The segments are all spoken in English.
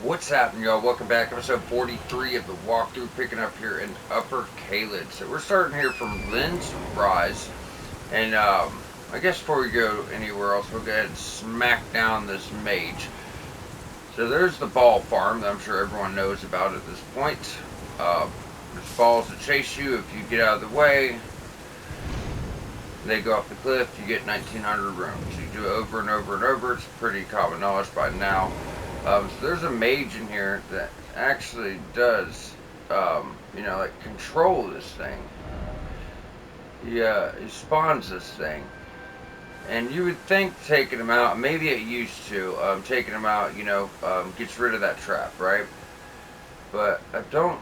What's happening, y'all? Welcome back. Episode 43 of the walkthrough, picking up here in Upper Caelid. So we're starting here from Lynn's Rise. And I guess before we go anywhere else, we'll go ahead and smack down this mage. So there's the ball farm that I'm sure everyone knows about at this point. There's balls that chase you if you get out of the way. They go off the cliff, you get 1900 rooms. You do it over and over and over. It's pretty common knowledge by now. So there's a mage in here that actually does, control this thing. He spawns this thing. And you would think taking him out, maybe it used to, taking him out, gets rid of that trap, right? But I don't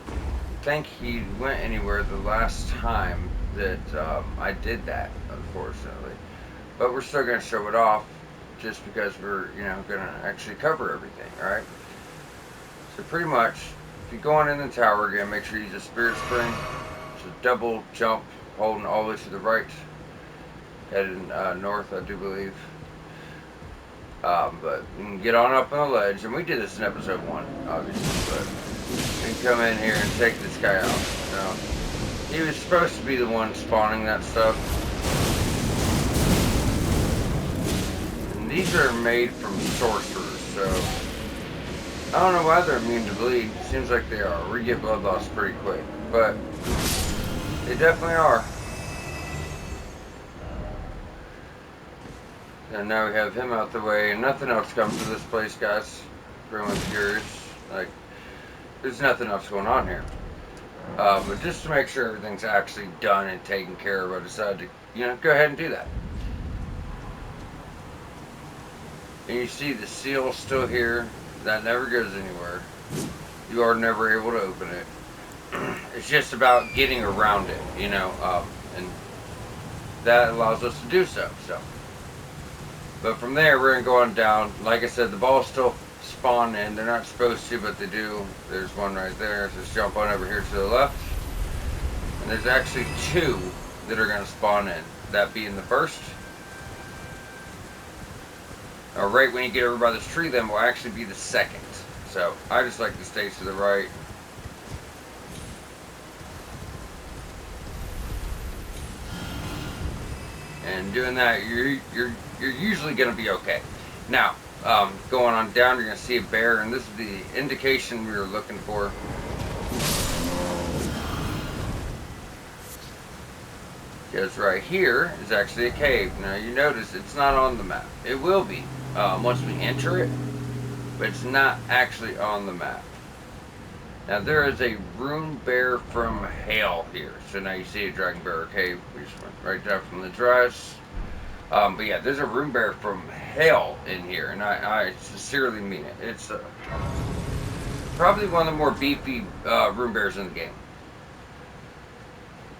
think he went anywhere the last time that I did that, unfortunately. But we're still going to show it off, just because we're, going to actually cover everything, alright? So pretty much, if you go on in the tower again, make sure you use a spirit spring. It's a double jump, holding all the way to the right, heading north, I do believe. But you can get on up on the ledge, and we did this in episode 1, obviously, but you can come in here and take this guy out. He was supposed to be the one spawning that stuff. These are made from sorcerers, so I don't know why they're immune to bleed. Seems like they are. We get blood loss pretty quick, but they definitely are. And now we have him out the way, and nothing else comes to this place, guys. Everyone's curious. Like, there's nothing else going on here. But just to make sure everything's actually done and taken care of, I decided to, go ahead and do that. And you see the seal still here. That never goes anywhere. You are never able to open it. It's just about getting around it, and that allows us to do so. But from there, we're going to go on down. Like I said, the balls still spawn in. They're not supposed to, but they do. There's one right there. So just jump on over here to the left. And there's actually 2 that are going to spawn in. That being the first. Right when you get over by this tree, then will actually be the second. So I just like to stay to the right. And doing that, you're usually going to be okay. Now, going on down, you're going to see a bear, and this is the indication we were looking for. Because right here is actually a cave. Now you notice it's not on the map. It will be once we enter it, but it's not actually on the map. Now there is a rune bear from hell here. So now you see a dragon bear cave. We just went right down from the dress. But yeah, there's a rune bear from hell in here, and I sincerely mean it. It's probably one of the more beefy rune bears in the game.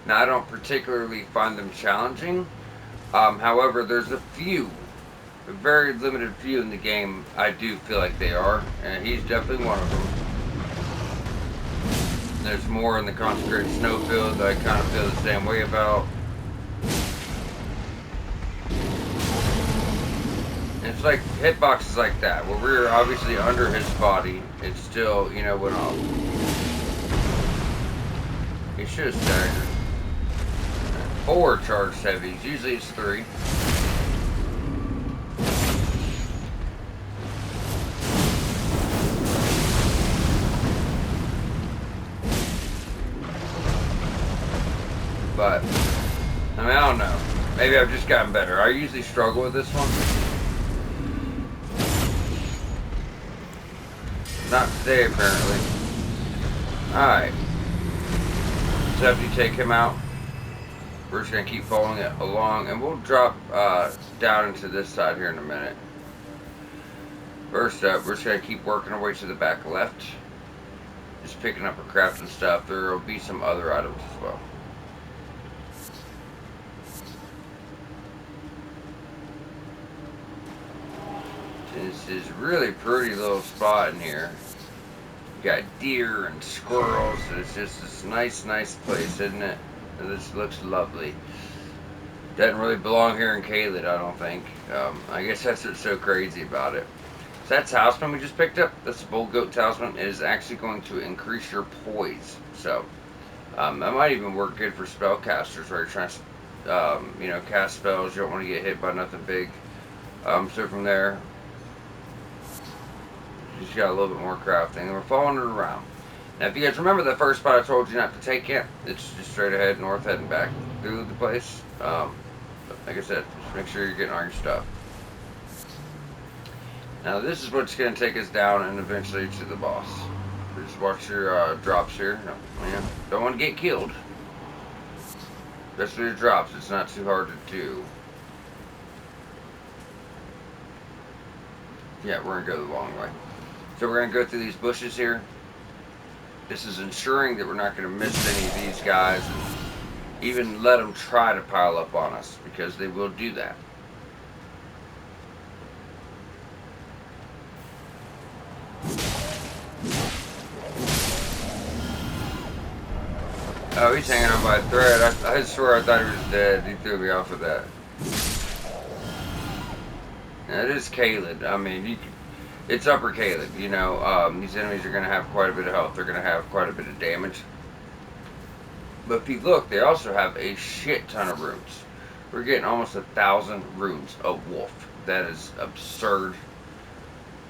Now, I don't particularly find them challenging. However, there's a very limited few in the game I do feel like they are, and he's definitely one of them. There's more in the concentrated snowfield that I kind of feel the same way about. And it's like hitboxes like that, where we're obviously under his body, it still, went off. He should have staggered. 4 charged heavies. Usually it's 3. But, I don't know. Maybe I've just gotten better. I usually struggle with this one. Not today, apparently. Alright. So after you take him out, we're just going to keep following it along, and we'll drop down into this side here in a minute. First up, we're just going to keep working our way to the back left. Just picking up our crafts and stuff. There will be some other items as well. This is a really pretty little spot in here. You got deer and squirrels. It's just this nice place, isn't it? This looks lovely. Doesn't really belong here in Caelid, I don't think. I guess that's what's so crazy about it. So that talisman we just picked up, that's a bull goat talisman, is actually going to increase your poise. So that might even work good for spellcasters where you're trying to, cast spells. You don't want to get hit by nothing big. So from there, just got a little bit more crafting, and we're following it around. Now, if you guys remember the first spot I told you not to take yet, it's just straight ahead, north, heading back through the place. Like I said, just make sure you're getting all your stuff. Now, this is what's going to take us down and eventually to the boss. Just watch your drops here. No, don't want to get killed. Especially your drops, it's not too hard to do. Yeah, we're going to go the long way. So we're going to go through these bushes here. This is ensuring that we're not going to miss any of these guys and even let them try to pile up on us, because they will do that. Oh, he's hanging on by a thread. I swear I thought he was dead. He threw me off with that. Now, it is caelid. I mean, it's upper caelid. These enemies are going to have quite a bit of health. They're going to have quite a bit of damage. But if you look, they also have a shit ton of runes. We're getting almost 1,000 runes of wolf. That is absurd.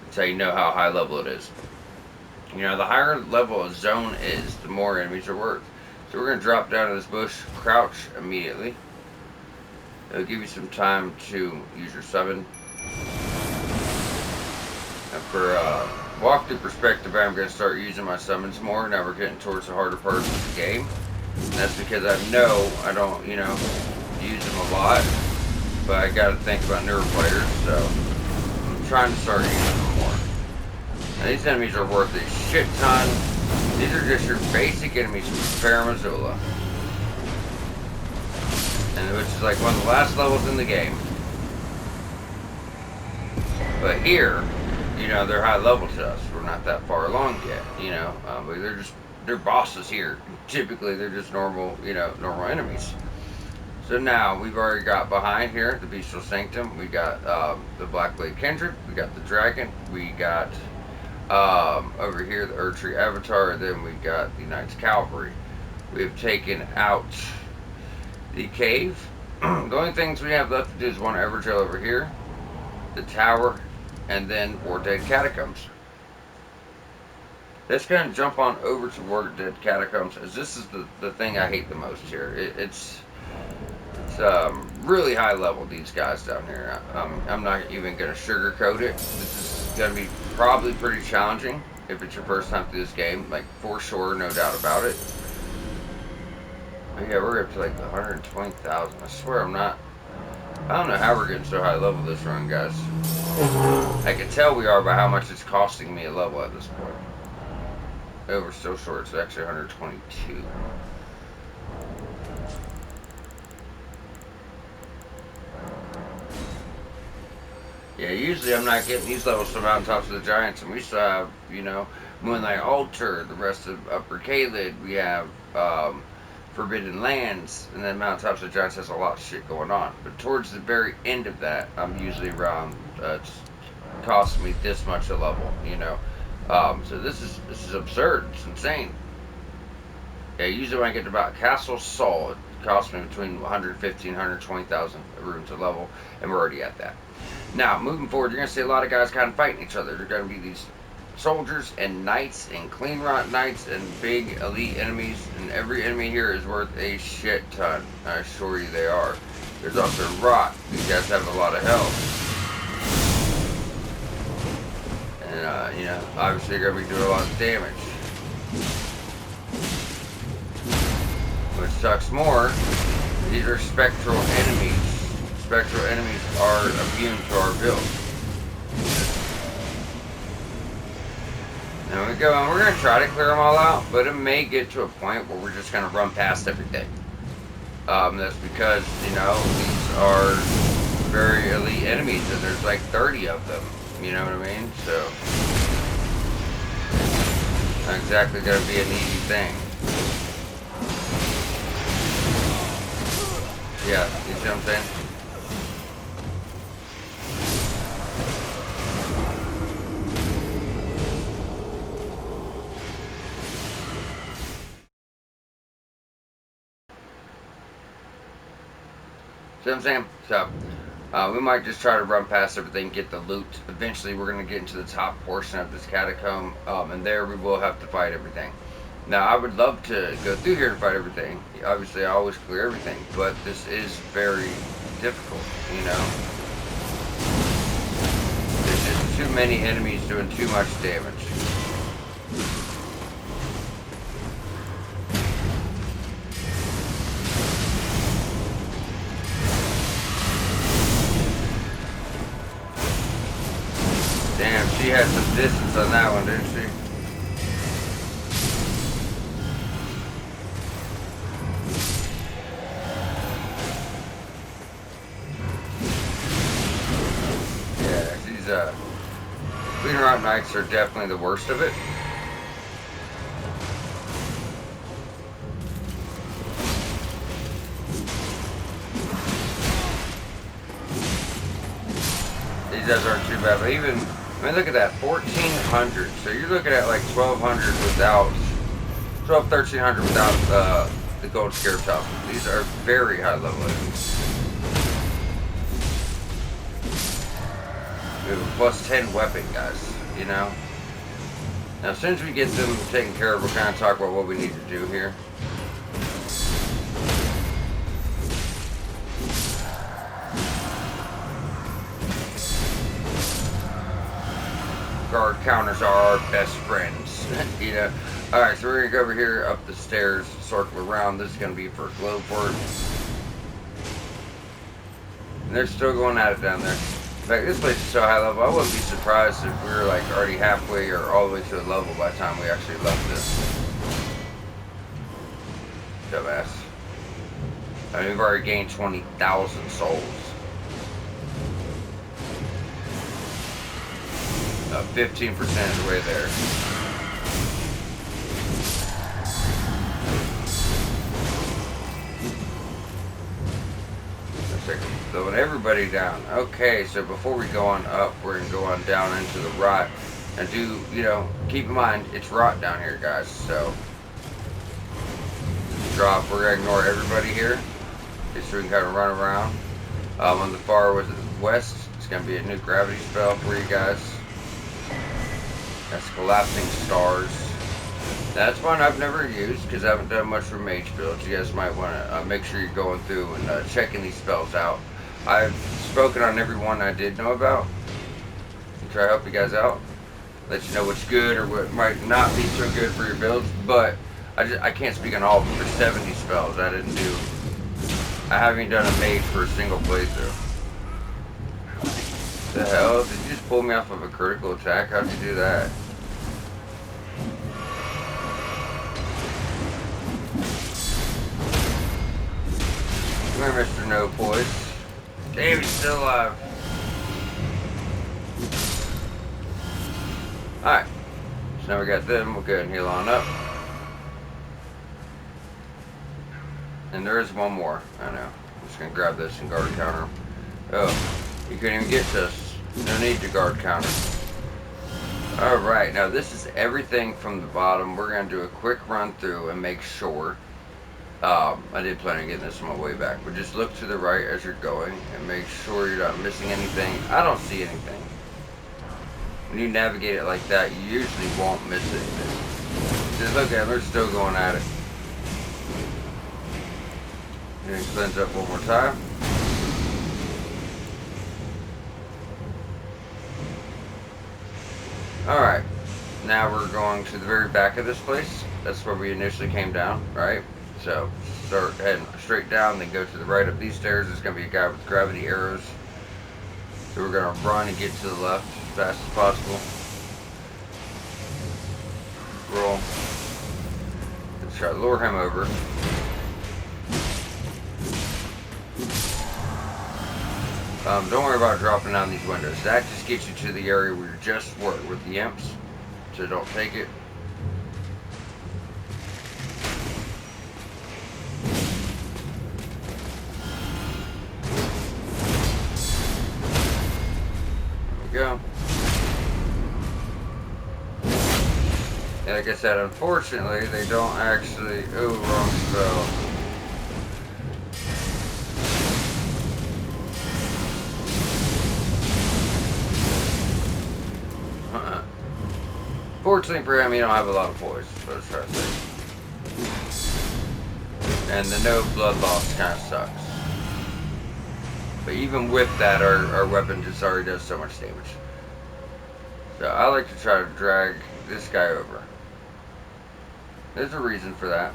That's how you know how high level it is. The higher level a zone is, the more enemies are worth. So we're going to drop down to this bush, crouch immediately. It'll give you some time to use your summon. And for walkthrough perspective, I'm going to start using my summons more. Now we're getting towards the harder parts of the game. And that's because I know I don't, use them a lot. But I got to think about newer players, so I'm trying to start using them more. Now these enemies are worth a shit ton. These are just your basic enemies from Farum Azula. And which is like one of the last levels in the game. But here, they're high level to us. We're not that far along yet, but they're bosses here. Typically, they're just normal, normal enemies. So now, we've already got behind here, the Bestial Sanctum. We got the Blackblade Kindred. We got the Dragon. We got over here the Erdtree Avatar. And then we got the Knights Cavalry. We have taken out the cave. The only things we have left to do is one Evergel over here, the tower, and then War Dead Catacombs. Let's go and jump on over to War Dead Catacombs, as this is the thing I hate the most here. It's really high level, these guys down here. I'm not even going to sugarcoat it. This is going to be probably pretty challenging if it's your first time through this game, like for sure, no doubt about it. But yeah, we're up to like 120,000. I swear I don't know how we're getting so high level this run, guys. I can tell we are by how much it's costing me a level at this point. Oh, we're still short. It's actually 122. Yeah, usually I'm not getting these levels from mountaintops of the giants, and we still have, Moonlight Altar, the rest of Upper Caelid. We have Forbidden Lands, and then Mountaintops of the Giants has a lot of shit going on. But towards the very end of that, I'm usually around, it's costing me this much a level, so this is absurd. It's insane. Yeah, usually when I get to about Castle Sol, it costs me between 115 and 120,000 runes a level, and we're already at that. Now, moving forward, you're going to see a lot of guys kind of fighting each other. They're going to be these soldiers and knights and clean rot knights and big elite enemies, and every enemy here is worth a shit ton. I assure you they are. There's also rot. These guys have a lot of health. And, obviously they're going to be doing a lot of damage. What sucks more, these are spectral enemies. Spectral enemies are immune to our build. There we go, and we're going to try to clear them all out, but it may get to a point where we're just going to run past everything. That's because, these are very elite enemies, and there's like 30 of them, you know what I mean? So, not exactly going to be an easy thing. Yeah, you see what I'm saying? See what I'm saying? So, we might just try to run past everything, get the loot. Eventually, we're going to get into the top portion of this catacomb, and there we will have to fight everything. Now, I would love to go through here and fight everything. Obviously, I always clear everything, but this is very difficult, you know? There's just too many enemies doing too much damage. Damn, she had some distance on that one, didn't she? Yeah, she's, Queen Rock Knights are definitely the worst of it. These guys aren't too bad, but even, I mean, look at that, 1,400. So you're looking at like 1,200 without, 1,300 without the gold scarab top. These are very high level enemies. We have a plus 10 weapon, guys, you know? Now, as soon as we get them taken care of, we'll kind of talk about what we need to do here. Guard counters are our best friends, you know. All right, so we're gonna go over here, up the stairs, circle around. This is gonna be for globe work, and they're still going at it down there. In fact, this place is so high level. I wouldn't be surprised if we were like already halfway or all the way to a level by the time we actually left this. Dumbass. I mean, we've already gained 20,000 souls. 15% of the way there. Throwing everybody down. Okay, so before we go on up, we're going to go on down into the rot. And do, you know, keep in mind, it's rot down here, guys. So, drop. We're going to ignore everybody here. Just so we can kind of run around. On the far west, it's going to be a new gravity spell for you guys. That's collapsing stars. That's one I've never used because I haven't done much for mage builds. You guys might want to make sure you're going through and checking these spells out. I've spoken on every one I did know about. And try to help you guys out. Let you know what's good or what might not be so good for your builds. But I can't speak on all of them. There's 70 spells I didn't do. I haven't even done a mage for a single playthrough. The hell? Did you just pull me off of a critical attack? How'd you do that? Come here, Mr. No Poise. David's still alive. Alright. So now we got them. We'll go ahead and heal on up. And there is one more. I know. I'm just going to grab this and guard counter. Oh. You couldn't even get to us. No need to guard counter. Alright, now this is everything from the bottom. We're going to do a quick run through and make sure. I did plan on getting this on my way back. But just look to the right as you're going and make sure you're not missing anything. I don't see anything. When you navigate it like that, you usually won't miss anything. Just look at it. They're still going at it. And cleanse up one more time. Alright, now we're going to the very back of this place. That's where we initially came down, right? So, start heading straight down, then go to the right up these stairs. There's going to be a guy with gravity arrows. So we're going to run and get to the left as fast as possible. Roll. Let's try to lure him over. Don't worry about dropping down these windows. That just gets you to the area where you just were with the imps. So don't take it. There we go. And like I said, unfortunately, they don't actually... Ooh, wrong spell. Fortunately for him, he don't have a lot of poise, so let's try to say. And the no blood loss kind of sucks. But even with that, our weapon just already does so much damage. So I like to try to drag this guy over. There's a reason for that.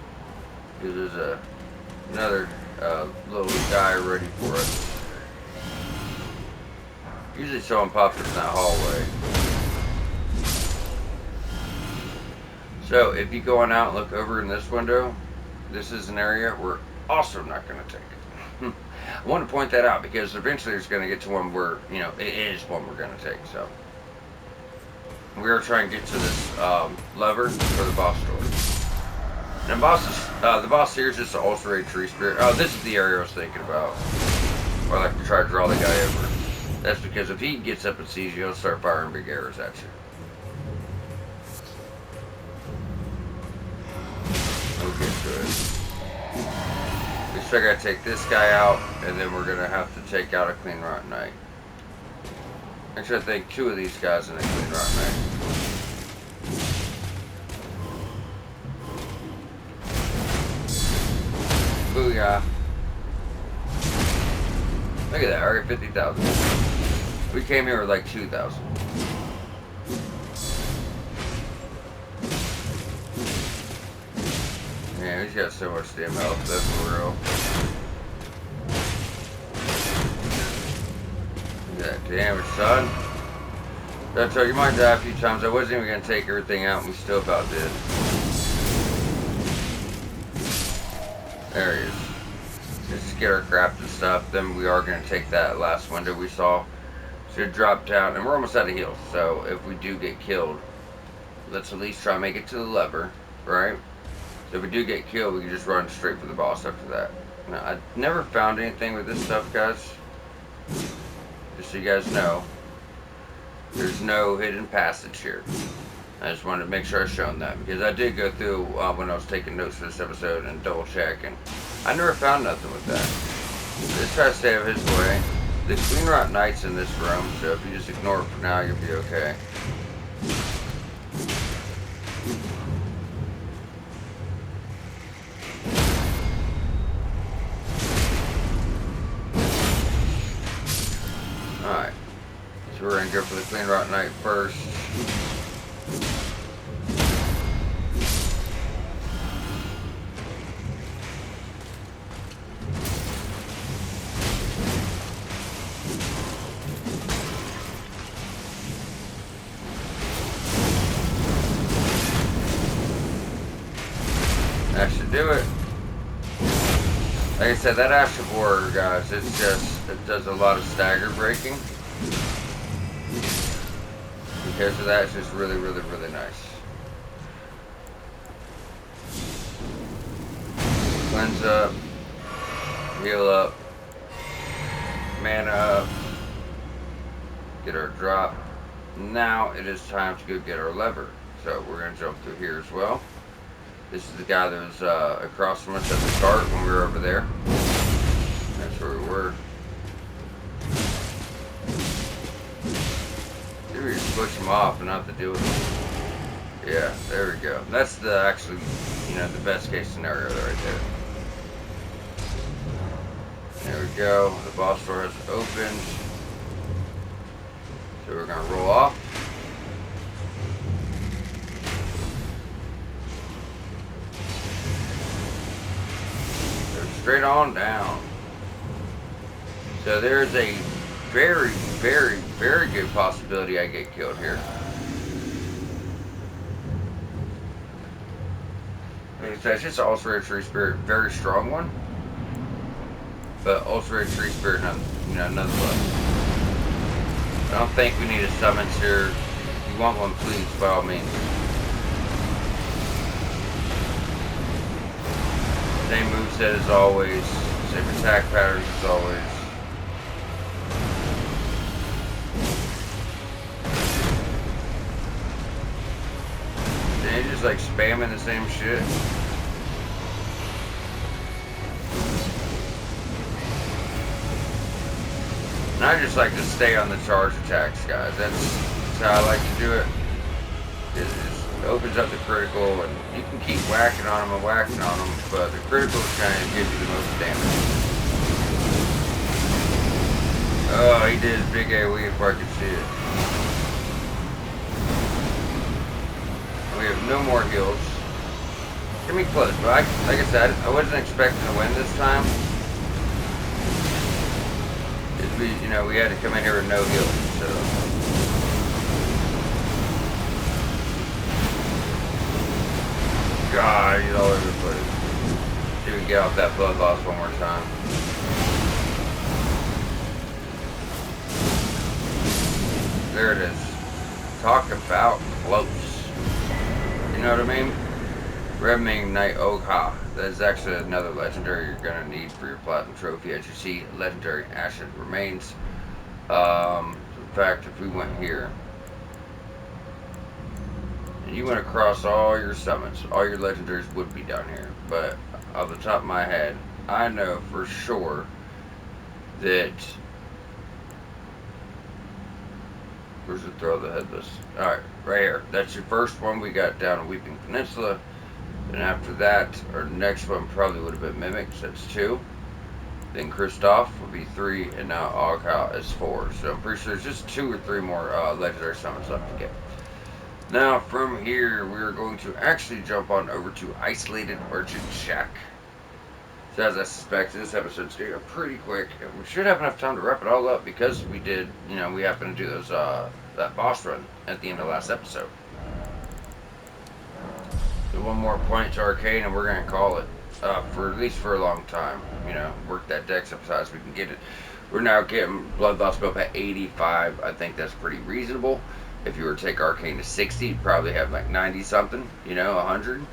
Because there's another little guy ready for us. Usually someone pops up in that hallway. So if you go on out and look over in this window, this is an area we're also not going to take. I want to point that out because eventually there's going to get to one where, you know, it is one we're going to take. So we're going to try and get to this lever for the boss door. And the boss here is just an ulcerated tree spirit. Oh, this is the area I was thinking about. Where I like to try to draw the guy over. That's because if he gets up and sees you, he'll start firing big arrows at you. We'll get to it. We still gotta take this guy out, and then we're gonna have to take out a Clean Rotten Knight. Actually, I think 2 of these guys in a Clean Rotten Knight. Booyah. Look at that, already 50,000. We came here with like 2,000. Man, he's got so much damn health, that's for real. Look at that damage, son. I told you, you might die a few times. I wasn't even going to take everything out, and we still about did. There he is. Just get our craft and stuff. Then we are going to take that last window we saw. Should drop down, and we're almost out of heals. So if we do get killed, let's at least try and make it to the lever, right? So if we do get killed, we can just run straight for the boss after that. Now, I never found anything with this stuff, guys. Just so you guys know, there's no hidden passage here. I just wanted to make sure I shown that, because I did go through when I was taking notes for this episode and double check, and I never found nothing with that. Let's try to stay out of his way. The Clean Rotten Knight's in this room, so if you just ignore it for now, you'll be okay. Alright, so we're going to go for the Clean Rotten Knight first. That should do it. Like I said, that Astral Warrior, guys, it does a lot of stagger breaking. Because of that, it's just really, really, really nice. Cleanse up, heal up, mana up, get our drop. Now it is time to go get our lever. So we're going to jump through here as well. This is the guy that was across from us at the start when we were over there. That's where we were. Maybe we just push him off and not to deal with him. Yeah, there we go. That's the actually, you know, the best case scenario right there. There we go. The boss door has opened. So we're going to roll off. Straight on down. So there's a very, very, very good possibility I get killed here. That's just an ulcerated tree spirit, very strong one. But ulcerated tree spirit, nonetheless. I don't think we need a summons here. If you want one, please, by all means. Same moveset as always, same attack patterns as always. Then you're just like spamming the same shit. And I just like to stay on the charge attacks, guys. That's how I like to do it. It's opens up the critical, and you can keep whacking on them and whacking on them, but the critical kind of gives you the most damage. Oh, he did his big AoE before I could see it. We have no more heals. Get me close, but like I said, I wasn't expecting to win this time. We had to come in here with no heals, so. God, he's all over the place. See if we can get off that blood loss one more time. There it is. Talk about close. You know what I mean? Reming Knight Ogha. That is actually another legendary you're going to need for your Platinum Trophy. As you see, legendary Ashen Remains. In fact, if we went here, and you went across all your summons, all your legendaries would be down here. But off the top of my head, I know for sure that... Where's the Throw of the Headless? Alright, right here. That's your first one we got down in Weeping Peninsula. And after that, our next one probably would have been Mimics. That's 2. Then Kristoff would be 3. And now Ogha is 4. So I'm pretty sure there's just 2 or 3 more legendary summons left to get. Now from here, we're going to actually jump on over to Isolated Merchant Shack. So as I suspected, this episode's going to go pretty quick. And we should have enough time to wrap it all up because we did, we happened to do those that boss run at the end of last episode. So one more point to Arcane and we're going to call it for at least for a long time. Work that dex up as high as we can get it. We're now getting Blood Loss built at 85. I think that's pretty reasonable. If you were to take Arcane to 60, you'd probably have like 90 something, 100.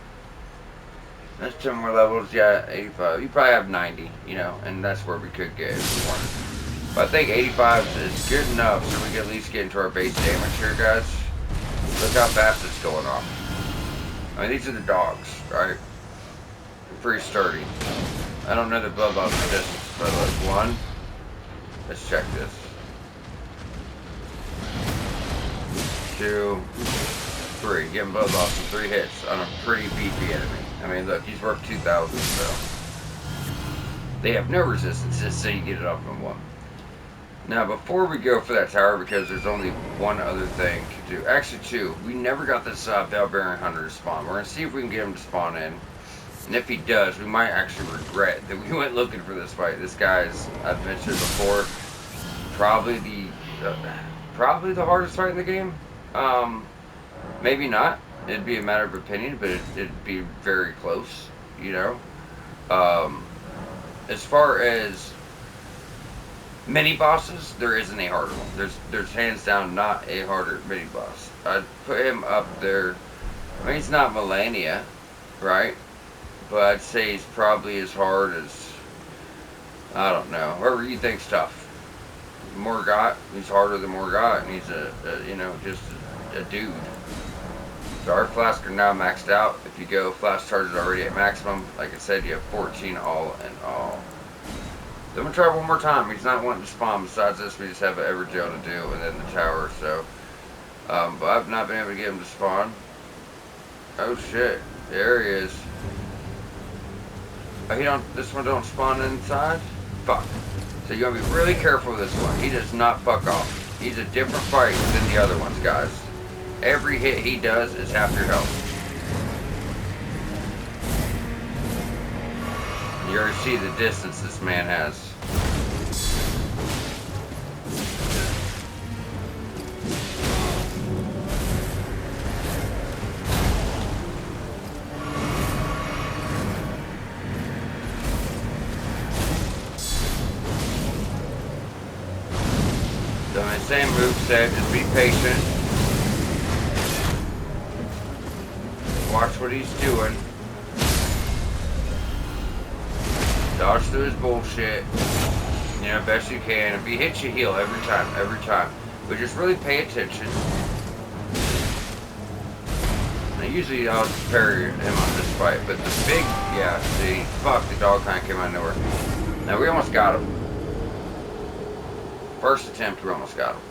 That's 10 more levels, yeah, 85. You probably have 90, and that's where we could get if we wanted. But I think 85 is good enough so we can at least get into our base damage here, guys. Look how fast it's going off. I mean, these are the dogs, right? They're pretty sturdy. I don't know the blood loss distance, but look, 1. Let's check this. 2, 3. Getting blood loss in 3 hits on a pretty beefy enemy. I mean, look, he's worth 2,000, so. They have no resistance, just so you get it off in 1. Now, before we go for that tower, because there's only one other thing to do. Actually, 2. We never got this Valbearing Hunter to spawn. We're going to see if we can get him to spawn in. And if he does, we might actually regret that we went looking for this fight. This guy's, I've mentioned before, probably the hardest fight in the game. Maybe not. It'd be a matter of opinion, but it'd be very close, As far as mini bosses, there isn't a harder one. There's hands down not a harder mini boss. I'd put him up there. I mean, he's not Melania, right? But I'd say he's probably as hard as, I don't know, whoever you think's tough. Morgott, he's harder than Morgott, and he's just a dude. So our flasks are now maxed out. If you go flask charges already at maximum, like I said, you have 14 all in all. So I'm going to try one more time. He's not wanting to spawn. Besides this, we just have an Everjail to do, and then the tower, so. But I've not been able to get him to spawn. Oh shit, there he is. Oh, this one don't spawn inside? Fuck. So you gotta be really careful with this one. He does not fuck off. He's a different fight than the other ones, guys. Every hit he does is half your health. You already see the distance this man has. So my same moveset, just be patient. Watch what he's doing. Dodge through his bullshit. Best you can. If he hits you, heal every time. But just really pay attention. Now usually I'll just parry him on this fight, but the big, see, fuck, the dog kind of came out of nowhere. Now we almost got him. First attempt, we almost got him.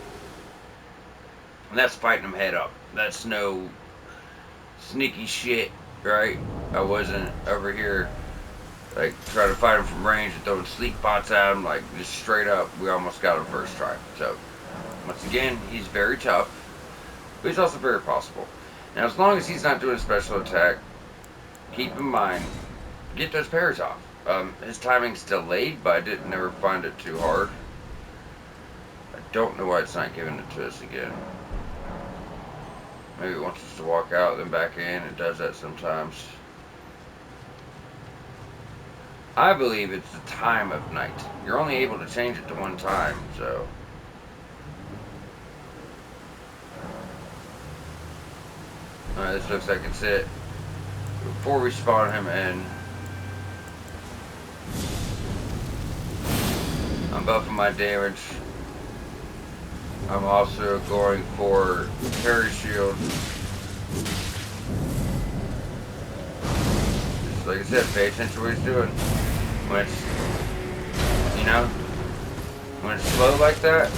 And that's fighting him head up. That's no sneaky shit, right? I wasn't over here like trying to fight him from range and throwing sleep bots at him. Like just straight up, we almost got him first try. So once again, he's very tough, but he's also very possible. Now, as long as he's not doing a special attack, keep in mind, get those parries off. His timing's delayed, but I didn't never find it too hard. I don't know why it's not giving it to us again. Maybe it wants us to walk out, then back in. It does that sometimes. I believe it's the time of night. You're only able to change it to one time, so. Alright, this looks like it's it. Before we spawn him in, I'm buffing my damage. I'm also going for parry shield. Just like I said, pay attention to what he's doing. When it's, you know, when it's slow like that.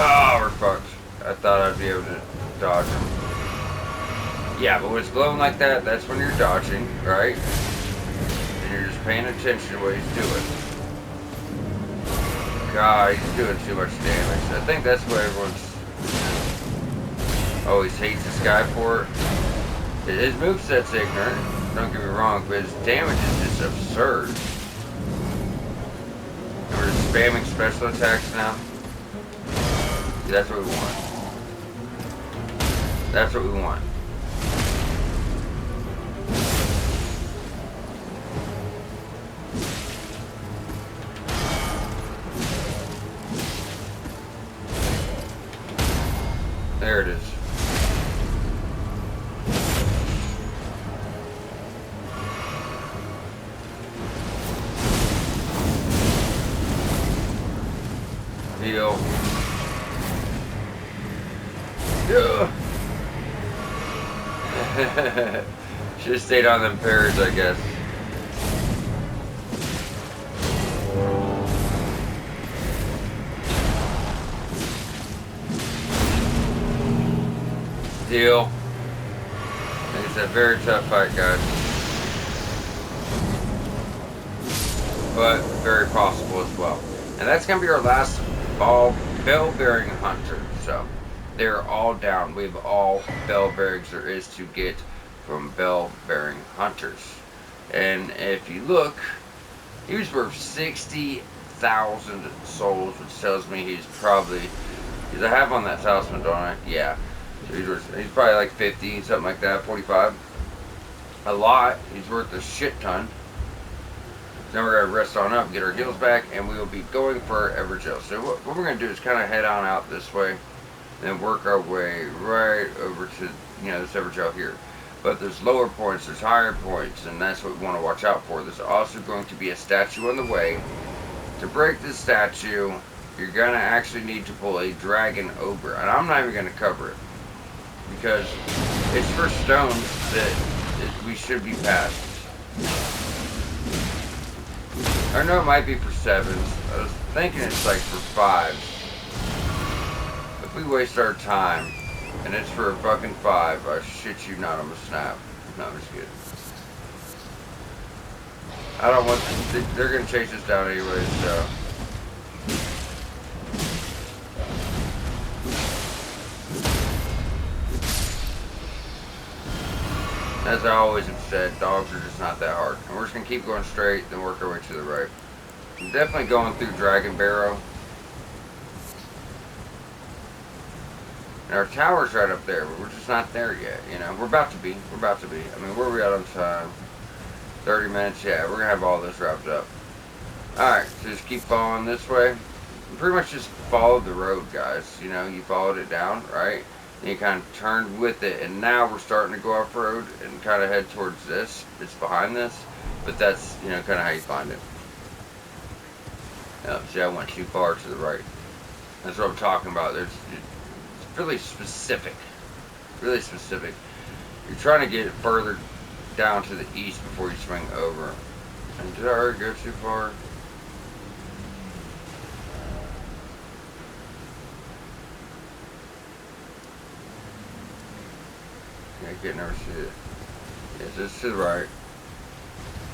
Oh, we're fucked. I thought I'd be able to dodge him. Yeah, but when it's glowing like that, that's when you're dodging, right? And you're just paying attention to what he's doing. God, he's doing too much damage. I think that's what everyone's always hates this guy for. His moveset's ignorant, don't get me wrong, but his damage is just absurd. And we're just spamming special attacks now. See, that's what we want. That's what we want. There it is. Heal. Yeah. Should have stayed on them parries, I guess. Deal. Like I said, very tough fight, guys. But very possible as well. And that's going to be our last bell-bearing hunter. So they're all down. We have all bell bearings there is to get from bell-bearing hunters. And if you look, he was worth 60,000 souls, which tells me he's probably, because I have on that talisman, don't I? Yeah. So he's probably like 50, something like that, 45. A lot. He's worth a shit ton. Then we're going to rest on up, get our heals back, and we will be going for Evergel. So what we're going to do is kind of head on out this way, then work our way right over to, you know, this Evergel here. But there's lower points, there's higher points, and that's what we want to watch out for. There's also going to be a statue on the way. To break this statue, you're going to actually need to pull a dragon over. And I'm not even going to cover it, because it's for stones that we should be past. Or no, it might be for 7s. I was thinking it's like for 5s. If we waste our time, and it's for a fucking 5, I shit you not, I'm gonna snap. No, I'm just kidding. I don't want, they're gonna chase us down anyway, so. As I always have said, dogs are just not that hard. And we're just going to keep going straight, then work our way to the right. I'm definitely going through Dragon Barrow. And our tower's right up there, but we're just not there yet, you know. We're about to be. We're about to be. I mean, where are we at on time? 30 minutes? Yeah, we're going to have all this wrapped up. Alright, so just keep following this way. Pretty much just follow the road, guys. You know, you followed it down, right? And you kind of turned with it, and now we're starting to go off-road and kind of head towards this. It's behind this, but that's, you know, kind of how you find it. See, I went too far to the right. That's what I'm talking about. It's really specific. Really specific. You're trying to get it further down to the east before you swing over. And did I already go too far? I can never see it. Yes, it's to the right.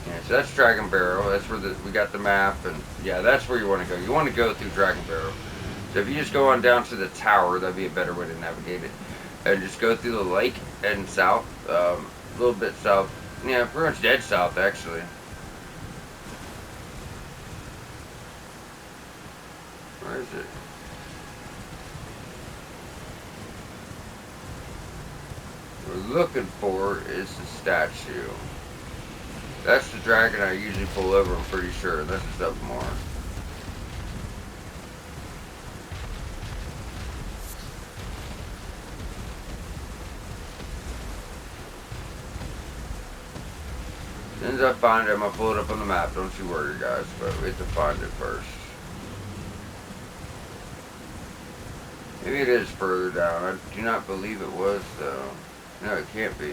Yeah, so that's Dragon Barrow. That's where we got the map, and yeah, that's where you want to go. You want to go through Dragon Barrow. So if you just go on down to the tower, that'd be a better way to navigate it. And just go through the lake and south, a little bit south. Yeah, pretty much dead south, actually. Where is it? What we're looking for is the statue. That's the dragon I usually pull over, I'm pretty sure. This is up more. As soon as I find it, I'm going to pull it up on the map. Don't you worry, guys, but we have to find it first. Maybe it is further down. I do not believe it was, though. No, it can't be.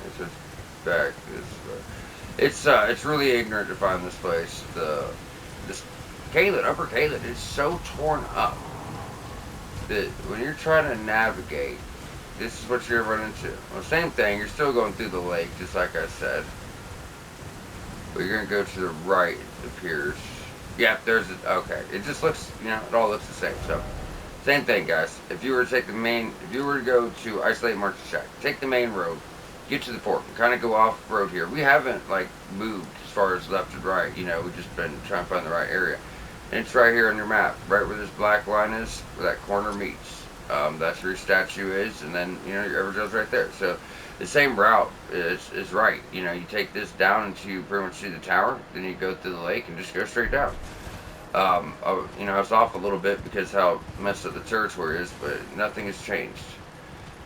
It's just back this way. It's really ignorant to find this place. This caelid, upper caelid, is so torn up that when you're trying to navigate, this is what you're gonna run into. Well, same thing. You're still going through the lake, just like I said. But you're gonna go to the right. It appears. Yeah, there's a, okay. It just looks, it all looks the same. So, same thing, guys. If you were to take if you were to go to Isolate Market Shack, take the main road, get to the port, and kind of go off road here. We haven't moved as far as left and right. We've just been trying to find the right area. And it's right here on your map, right where this black line is, where that corner meets. That's where your statue is, and then your Everjoe's right there. So the same route is right. You take this down until you pretty much see the tower, then you go through the lake and just go straight down. I was off a little bit because how messed up the territory is, but nothing has changed.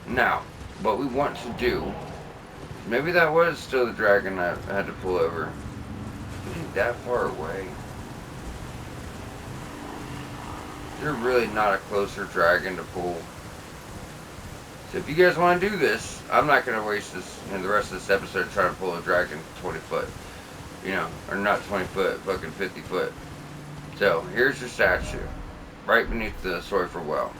Now, what we want to do, maybe that was still the dragon I had to pull over. It ain't that far away. You're really not a closer dragon to pull. So if you guys want to do this, I'm not going to waste the rest of this episode trying to pull a dragon 20 foot. Or not 20 foot, fucking 50 foot. So here's your statue, right beneath the Soyfer well.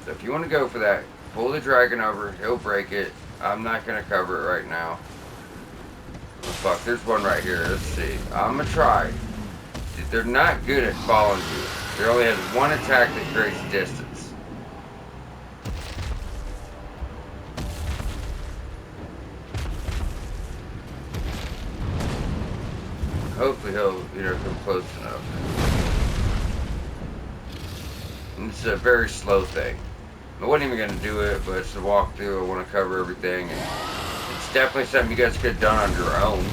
So if you want to go for that, pull the dragon over, he'll break it. I'm not going to cover it right now. Oh, fuck, there's one right here. Let's see. I'm going to try. They're not good at following you. They only has one attack that creates distance. Hopefully he'll, come close enough. And it's a very slow thing. I wasn't even going to do it, but it's a walkthrough. I want to cover everything. And it's definitely something you guys could have done on your own,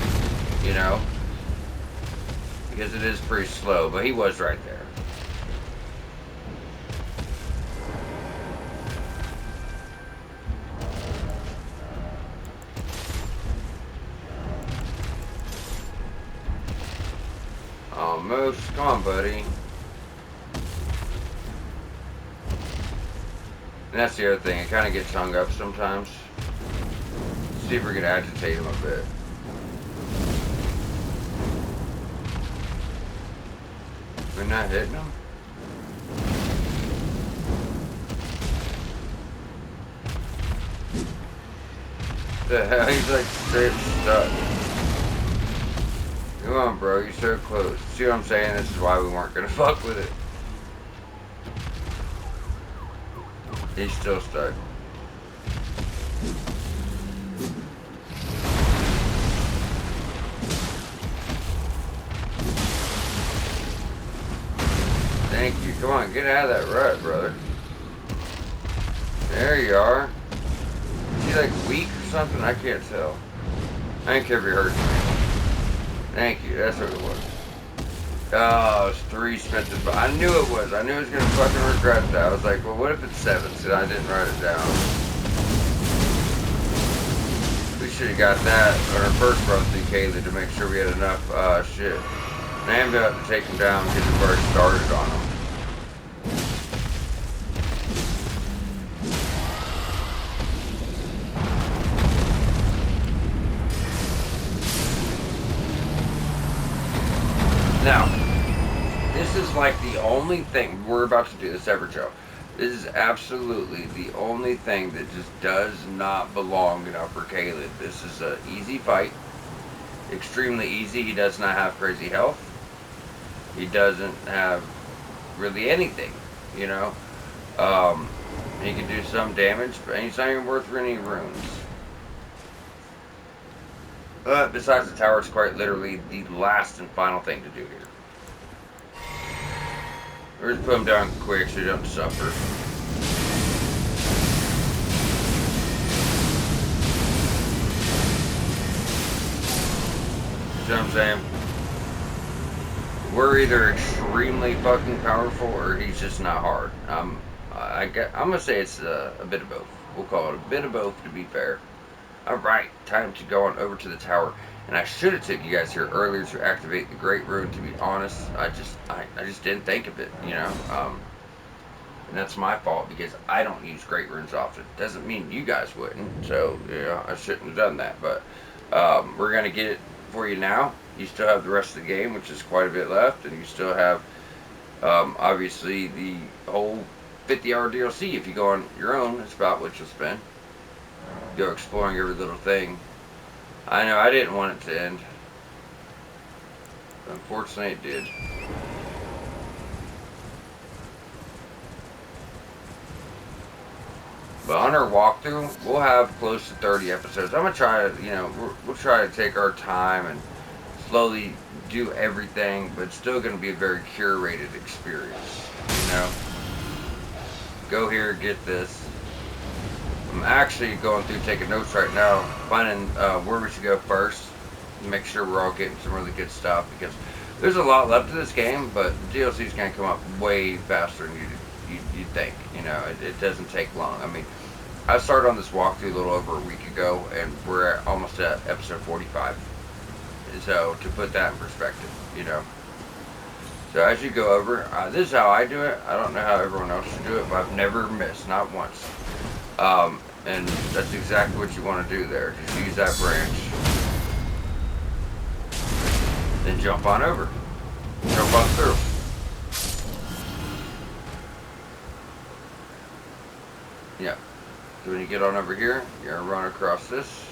because it is pretty slow, but he was right there. Almost. Come on, buddy. And that's the other thing. It kind of gets hung up sometimes. See if we can agitate him a bit. We're not hitting him? The hell? He's straight stuck. Come on, bro. You're so close. See what I'm saying? This is why we weren't going to fuck with it. He's still stuck. Thank you. Come on, get out of that rut, brother. There you are. Is he weak or something? I can't tell. I ain't care if he hurts me. Thank you. That's what it was. Oh, it's 3 expensive, but I knew it was. I knew I was gonna fucking regret that. I was like, well, what if it's 7? So I didn't write it down. We should have got that on our first run through caelid to make sure we had enough shit. And I am about to take him down and get the first started on him. Now, this is the only thing we're about to do, this Everjoe. This is absolutely the only thing that just does not belong in Upper Caelid. This is an easy fight. Extremely easy. He does not have crazy health. He doesn't have really anything, you know. He can do some damage, but he's not even worth any runes. But besides the tower, it's quite literally the last and final thing to do here. We're just put him down quick so he don't suffer. You know what I'm saying? We're either extremely fucking powerful or he's just not hard. I'm gonna say it's a bit of both. We'll call it a bit of both to be fair. Alright, time to go on over to the tower. And I should have took you guys here earlier to activate the Great Rune, to be honest. I just didn't think of it, you know. And that's my fault because I don't use Great Runes often. Doesn't mean you guys wouldn't. So, yeah, I shouldn't have done that. But we're going to get it for you now. You still have the rest of the game, which is quite a bit left. And you still have, obviously, the whole 50-hour DLC. If you go on your own, it's about what you'll spend. Go exploring every little thing. I know I didn't want it to end. Unfortunately, it did. But on our walkthrough, we'll have close to 30 episodes. I'm gonna try to, you know, we'll try to take our time and slowly do everything, but it's still gonna be a very curated experience. You know, go here, get this. I'm actually going through taking notes right now, finding where we should go first, make sure we're all getting some really good stuff, because there's a lot left of this game, but the DLC is going to come up way faster than you'd think. You know, it doesn't take long. I mean, I started on this walkthrough a little over a week ago, and we're almost at episode 45. So, to put that in perspective, you know. So, as you go over, this is how I do it. I don't know how everyone else should do it, but I've never missed, not once. And that's exactly what you want to do there. Just use that branch. Then jump on over. Jump on through. Yeah. So when you get on over here, you're going to run across this.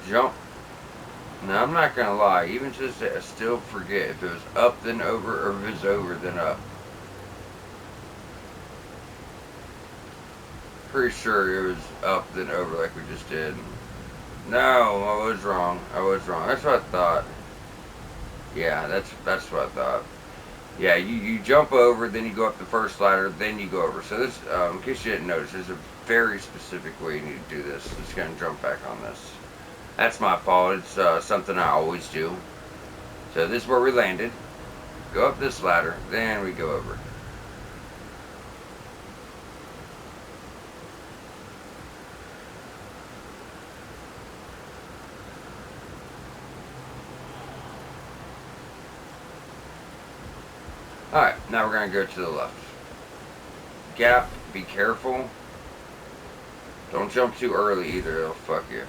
Jump. Now, I'm not going to lie. Even just I still forget if it was up then over or if it was over then up. Pretty sure it was up then over like we just did. No, I was wrong. That's what I thought. Yeah, that's what I thought. Yeah, you jump over, then you go up the first ladder, then you go over. So this, in case you didn't notice, there's a very specific way you need to do this. I'm just going to jump back on this. That's my fault. It's something I always do. So this is where we landed. Go up this ladder, then we go over. Alright, now we're going to go to the left. Gap, be careful. Don't jump too early either, it'll fuck you.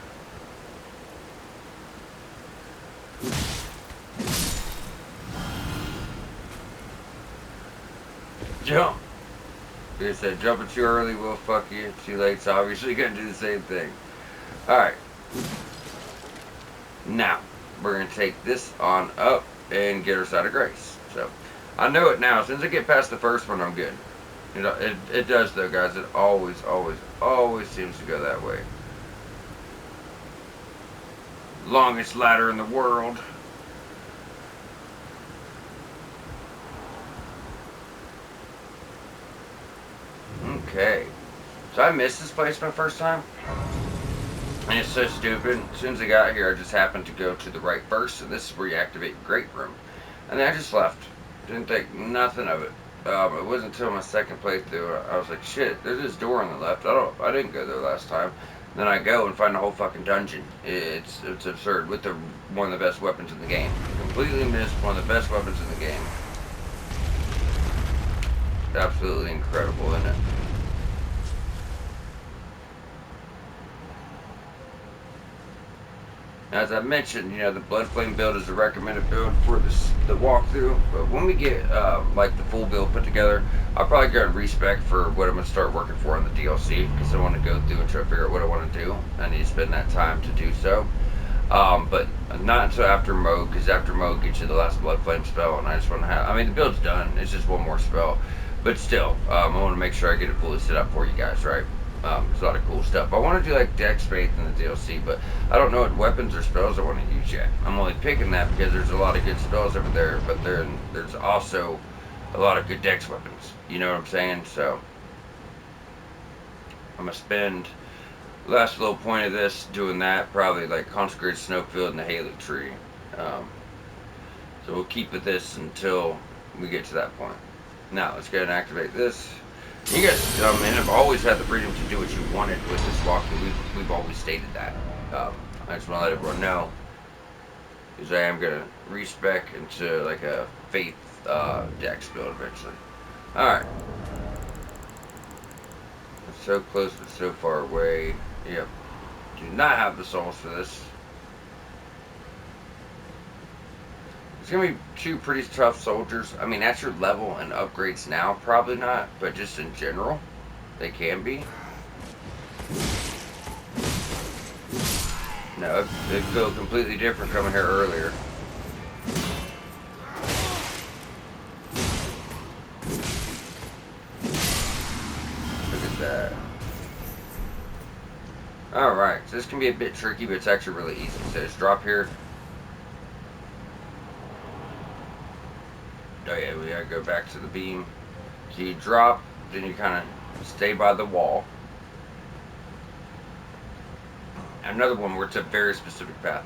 Jump! Like I said, jumping too early will fuck you. Too late's obviously going to do the same thing. Alright. Now, we're going to take this on up and get our side of grace. So, I know it now. As soon as I get past the first one, I'm good. You know, it does though, guys. It always seems to go that way. Longest ladder in the world. Okay. So I missed this place my first time. And it's so stupid. As soon as I got here, I just happened to go to the right first. And this is where you activate Great Room. And then I just left. Didn't think nothing of it. It wasn't until my second playthrough I was like, shit, there's this door on the left. I didn't go there last time. And then I go and find the whole fucking dungeon. It's absurd with one of the best weapons in the game. Completely missed one of the best weapons in the game. Absolutely incredible, isn't it? As I mentioned, you know, the Blood Flame build is the recommended build for the walkthrough. But when we get like the full build put together, I'll probably go and respec for what I'm gonna start working for on the DLC because I want to go through and try to figure out what I want to do. I need to spend that time to do so. But not until after mode, because after mode gets you the last Blood Flame spell, and I just want to have. I mean, the build's done. It's just one more spell, but still, I want to make sure I get it fully set up for you guys, right? There's a lot of cool stuff. I want to do like Dex Faith in the DLC, but I don't know what weapons or spells I want to use yet. I'm only picking that because there's a lot of good spells over there, but there's also a lot of good Dex weapons. You know what I'm saying? So I'm gonna spend last little point of this doing that, probably like Consecrated Snowfield and the Caelid tree. So we'll keep with this until we get to that point. Now let's go ahead and activate this. You guys, and have always had the freedom to do what you wanted with this walkthrough. We've always stated that. I just want to let everyone know, because I am gonna respec into like a Faith Dex build eventually. All right. It's so close but so far away. Yep. Do not have the souls for this. It's gonna be two pretty tough soldiers. I mean, at your level and upgrades now, probably not, but just in general, they can be. No, it felt completely different coming here earlier. Look at that. Alright, so this can be a bit tricky, but it's actually really easy. So just drop here. Oh yeah, we gotta go back to the beam. So you drop, then you kind of stay by the wall. Another one where it's a very specific path.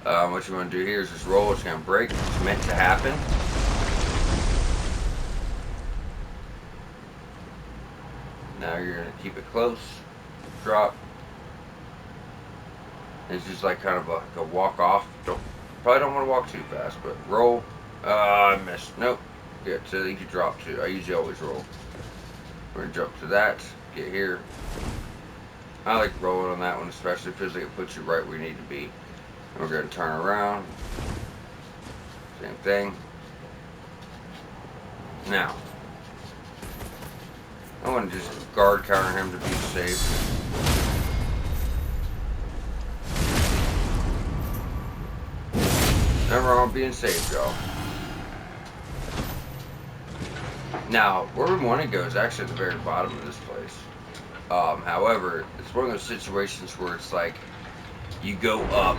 What you want to do here is just roll. It's gonna break. It's meant to happen. Now you're gonna keep it close. Drop. It's just like kind of like a walk off. Probably don't want to walk too fast, but roll. I missed. Nope. Good. So you can drop too. I usually always roll. We're gonna jump to that. Get here. I like rolling on that one, especially because it puts you right where you need to be. And we're gonna turn around. Same thing. Now, I want to just guard counter him to be safe. Never wrong being safe, y'all. Now, where we want to go is actually at the very bottom of this place. However, it's one of those situations where it's like you go up,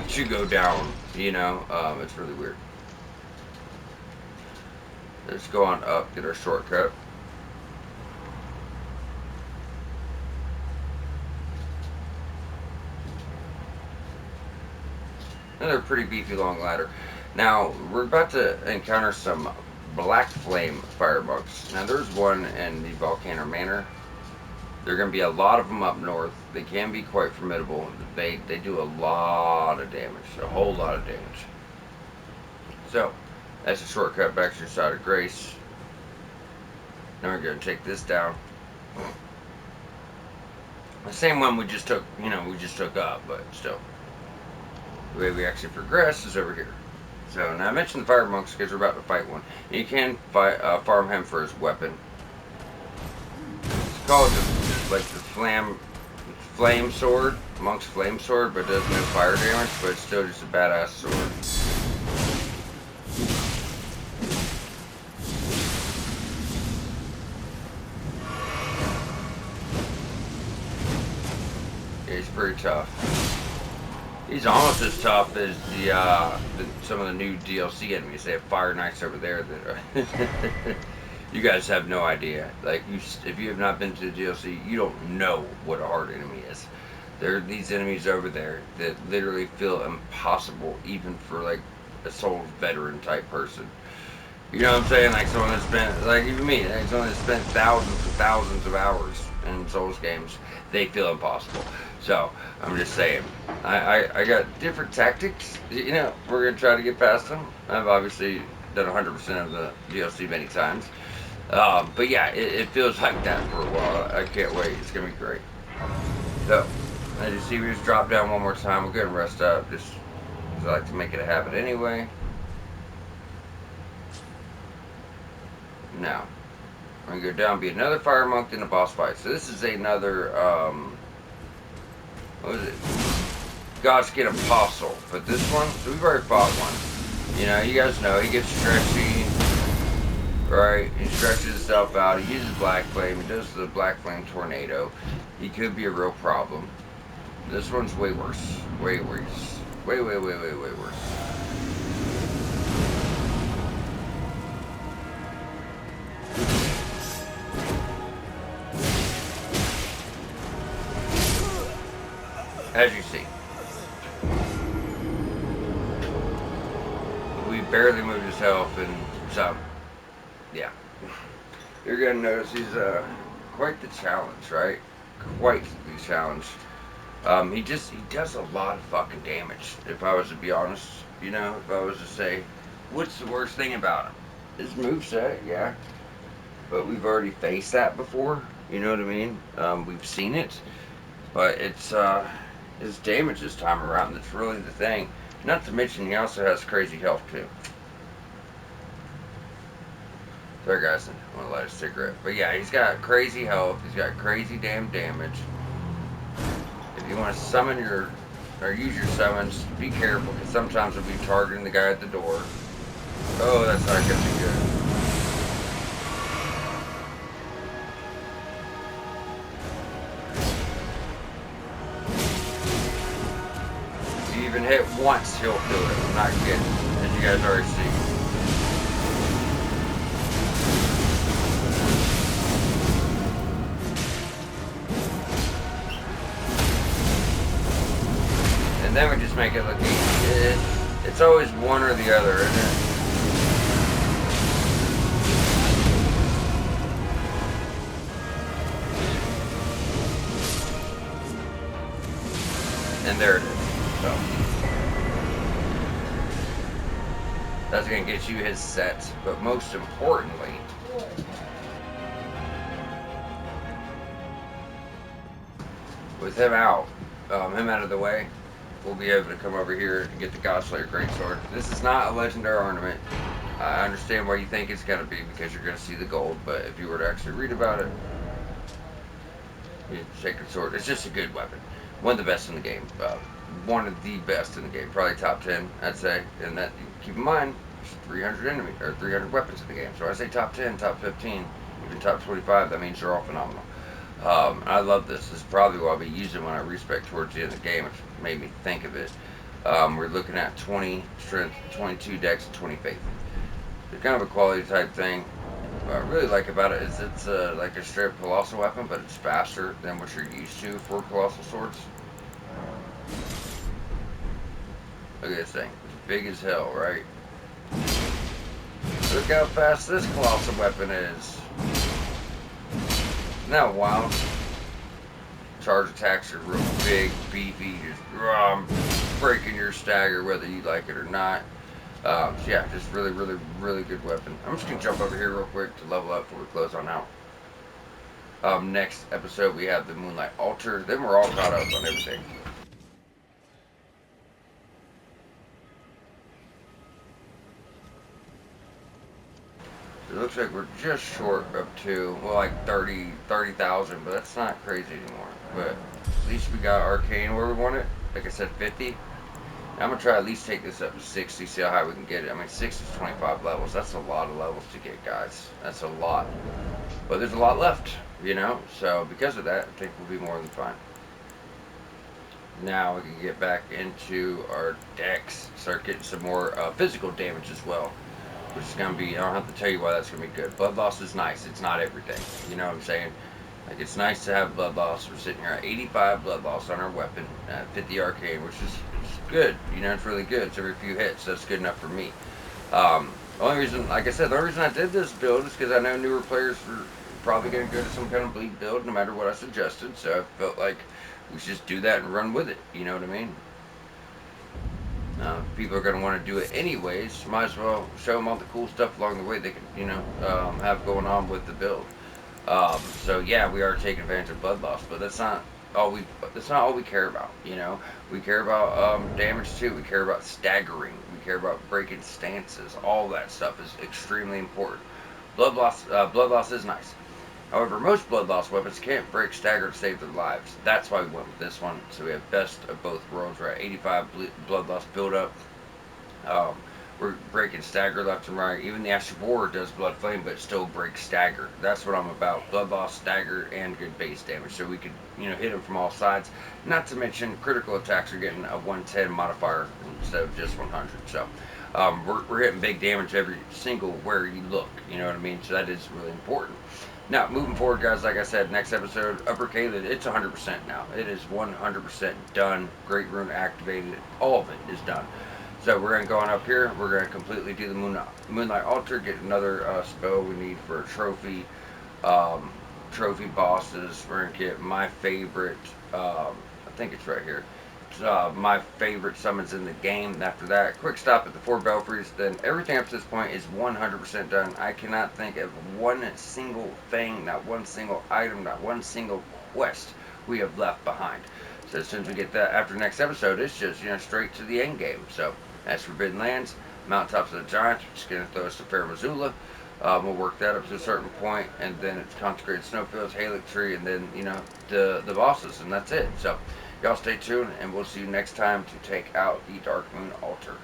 you should go down. You know, it's really weird. Let's go on up, get our shortcut. Another pretty beefy long ladder. Now, we're about to encounter some Black Flame fire bugs. Now, there's one in the Volcano Manor. There are going to be a lot of them up north. They can be quite formidable. They do a lot of damage, a whole lot of damage. So, that's a shortcut back to your side of grace. Now we're going to take this down. The same one we just took, we just took up, but still. The way we actually progress is over here. So, now I mentioned the fire monks because we're about to fight one. You can farm him for his weapon. It's called like the flame sword, monk's flame sword, but it does no fire damage, but it's still just a badass sword. Yeah, he's pretty tough. He's almost as tough as some of the new DLC enemies. They have fire knights over there that you guys have no idea. Like, if you have not been to the DLC, you don't know what a hard enemy is. There are these enemies over there that literally feel impossible, even for like a Souls veteran type person. You know what I'm saying? Like someone that spent, like even me, like someone that spent thousands of hours in Souls games, they feel impossible. So I'm just saying, I got different tactics. We're gonna try to get past them. I've obviously done 100% of the DLC many times. But yeah, it feels like that for a while. I can't wait. It's gonna be great. So, As you see, we just drop down one more time. We're gonna rest up, just because I like to make it a habit anyway. Now, we're gonna go down, be another fire monk in the boss fight. So this is another, what was it? Godskin Apostle. But this one, so we've already fought one. You know, you guys know, he gets stretchy, right? He stretches himself out. He uses Black Flame. He does the Black Flame Tornado. He could be a real problem. This one's way worse. Way worse. Way worse. As you see, we barely moved his health, and so, yeah. You're gonna notice he's quite the challenge, right? Quite the challenge. He does a lot of fucking damage. If I was to be honest, you know, if I was to say, what's the worst thing about him? His moveset, yeah. But we've already faced that before. You know what I mean? We've seen it, but it's his damage this time around that's really the thing. Not to mention he also has crazy health too. Sorry guys, I want to light a cigarette. But yeah, he's got crazy health. He's got crazy damn damage. If you want to summon or use your summons, be careful because sometimes it'll be targeting the guy at the door. Oh, that's not going to be good. If you even hit once, he'll do it. I'm not kidding, as you guys already see. And then we just make it look easy. It's always one or the other, isn't it? And there it is. So that's going to get you his set, but most importantly, with him out of the way, we'll be able to come over here and get the Godslayer Greatsword. This is not a legendary ornament. I understand why you think it's going to be because you're going to see the gold, but if you were to actually read about it, Sacred Sword, it's just a good weapon. One of the best in the game. One of the best in the game. Probably top 10, I'd say. And that, keep in mind, there's 300 enemies, or 300 weapons in the game. So I say top 10, top 15, even top 25, that means they're all phenomenal. I love this. This is probably what I'll be using when I respec towards the end of the game, which made me think of it. We're looking at 20 strength, 22 dex, and 20 faith. It's kind of a quality type thing. What I really like about it is it's like a straight colossal weapon, but it's faster than what you're used to for colossal swords. Look at this thing. It's big as hell, right? Look how fast this colossal weapon is. Isn't that wild? Charge attacks are real big, beefy, just breaking your stagger whether you like it or not. So yeah, just really good weapon. I'm just going to jump over here real quick to level up before we close on out. Next episode we have the Moonlight Altar. Then we're all caught up on everything. It looks like we're just short of well, like 30,000, but that's not crazy anymore. But at least we got Arcane where we want it. Like I said, 50. I'm going to try at least take this up to 60, see how high we can get it. I mean, 60 is 25 levels. That's a lot of levels to get, guys. That's a lot. But there's a lot left, you know? So because of that, I think we'll be more than fine. Now we can get back into our decks, start getting some more physical damage as well. Which is going to be, I don't have to tell you why that's going to be good. Blood loss is nice. It's not everything. You know what I'm saying? Like, it's nice to have blood loss. We're sitting here at 85 blood loss on our weapon, at 50 arcane, which is good. You know, it's really good. It's every few hits. That's good enough for me. The only reason, like I said, the only reason I did this build is because I know newer players were probably going to go to some kind of bleed build no matter what I suggested. So I felt like we should just do that and run with it. You know what I mean? People are going to want to do it anyways. Might as well show them all the cool stuff along the way they can, you know, have going on with the build. So yeah, we are taking advantage of blood loss, but that's not that's not all we care about. We care about damage too. We care about staggering. We care about breaking stances. All that stuff is extremely important. Blood loss is nice. However, most blood loss weapons can't break stagger to save their lives. That's why we went with this one. So we have best of both worlds. We're at 85 blood loss buildup. Um, we're breaking stagger left and right. Even the Ashtabor does blood flame, but still breaks stagger. That's what I'm about. Blood loss, stagger, and good base damage. So we could, hit them from all sides. Not to mention critical attacks are getting a 110 modifier instead of just 100. So we're hitting big damage every single where you look. You know what I mean? So that is really important. Now, moving forward, guys, like I said, next episode, Upper Caelid, it's 100% now. It is 100% done. Great Rune activated. All of it is done. So we're going to go on up here. We're going to completely do the Moonlight Altar, get another spell we need for a trophy. Trophy bosses. We're going to get my favorite, I think it's right here. My favorite summons in the game. And after that, quick stop at the 4 belfries. Then everything up to this point is 100% done. I cannot think of one single thing, not one single item, not one single quest we have left behind. So as soon as we get that after next episode, it's just straight to the end game. So that's Forbidden Lands, Mountaintops of the Giants. We're just gonna throw us to Fair Missoula. We'll work that up to a certain point, and then it's Consecrated Snowfields, Halic Tree, and then the bosses, and that's it. So y'all stay tuned, and we'll see you next time to take out the Dark Moon Altar.